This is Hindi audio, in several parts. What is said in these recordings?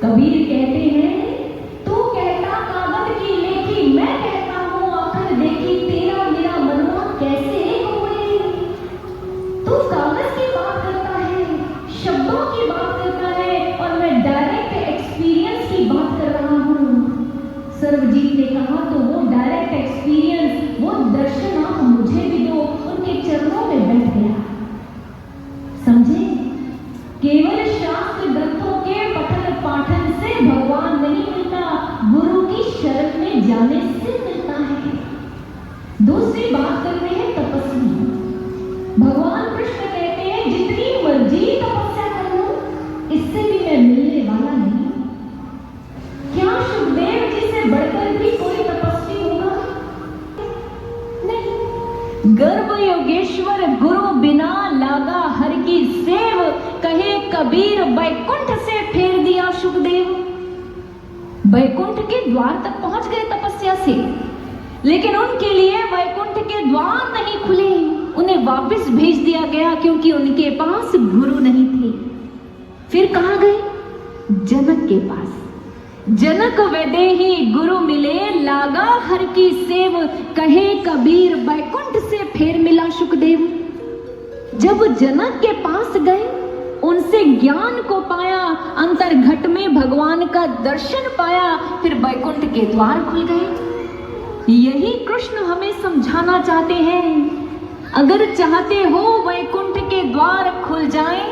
कबीर कहते हैं, तू कहता कागज की लेखी, मैं कहता हूँ आखिर देखी, तेरा मेरा मनवा कैसे एक हुए। तू कागज की बात करता है, शब्दों की बात करता है, और मैं डायरेक्ट एक्सपीरियंस की बात कर रहा हूँ। सर्वजीत ने कहा, तो वो डायरेक्ट एक्सपीरियंस, वो दर्शन आप मुझे भी दो। उनके चरणों में बैठ गया। समझे, केवल शास्त्र ग्रंथों के पठन पाठन से भगवान नहीं मिलता, गुरु की शरण में जाने से मिलता है। दूसरी बात करते हैं तपस्वी। भगवान कृष्ण कहते हैं, जितनी मर्जी तपस्या कर लो, इससे भी मैं मिलने वाला नहीं। क्या सुखदेव जी से बढ़कर भी कोई तपस्वी होगा? नहीं। गर्भ योगेश्वर गुरु बिना लागा हर की सेव, कहे कबीर बैकुंठ से फेर दिया सुखदेव। बैकुंठ के द्वार तक पहुंच गए तपस्या से, लेकिन उनके लिए बैकुंठ के द्वार नहीं खुले। उन्हें वापस भेज दिया गया, क्योंकि उनके पास गुरु नहीं थे। फिर कहां गए? जनक के पास। जनक वैदेही गुरु मिले, लागा हर की सेव, कहे कबीर बैकुंठ से फेर मिला सुखदेव। जब जनक के पास गए, उनसे ज्ञान को पाया, अंतर्घट में भगवान का दर्शन पाया, फिर बैकुंठ के द्वार खुल गए। यही कृष्ण हमें समझाना चाहते हैं। अगर चाहते हो वैकुंठ के द्वार खुल जाएं,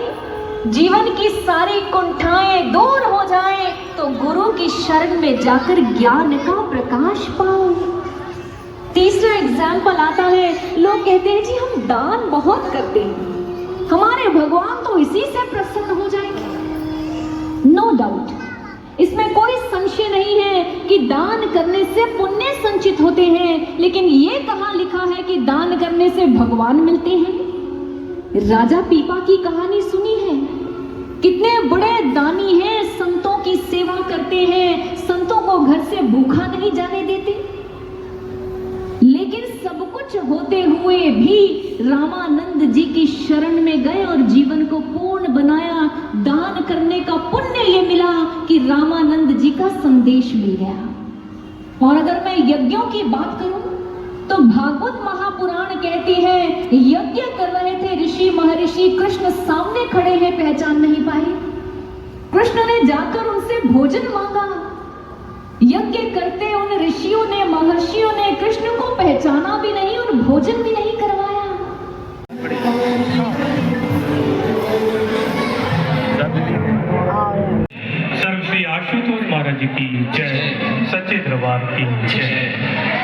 जीवन की सारी कुंठाएं दूर हो जाएं, तो गुरु की शरण में जाकर ज्ञान का प्रकाश पाओ। तीसरा एग्जाम्पल आता है, लोग कहते हैं जी हम दान बहुत करते हैं, हमारे भगवान तो इसी से प्रसन्न हो जाएंगे। नो डाउट, इसमें कोई संशय नहीं है कि दान करने से पुण्य संचित होते हैं, लेकिन ये कहाँ लिखा है कि दान करने से भगवान मिलते हैं? राजा पीपा की कहानी सुनी है? कितने बड़े दानी हैं, संतों की सेवा करते हैं, संतों को घर से भूखा नहीं जाने देते। लेकिन सब कुछ होते हुए भी रामानंद जी की शरण में गए और जीवन को पूर्ण बनाया। दान करने का पुण्य ये मिला कि रामानंद जी का संदेश मिल गया। और अगर मैं यज्ञों की बात करूं, तो भागवत महापुराण कहती है, यज्ञ कर रहे थे ऋषि महर्षि, कृष्ण सामने खड़े हैं, पहचान नहीं पाए। कृष्ण ने जाकर उनसे भोजन मांगा। यज्ञ करते उन ऋषियों ने, महर्षियों ने कृष्ण को पहचाना भी नहीं और भोजन भी नहीं करवाया। सर्व श्री आशुतोष महाराज की जय, सच्चे दरबार की जय।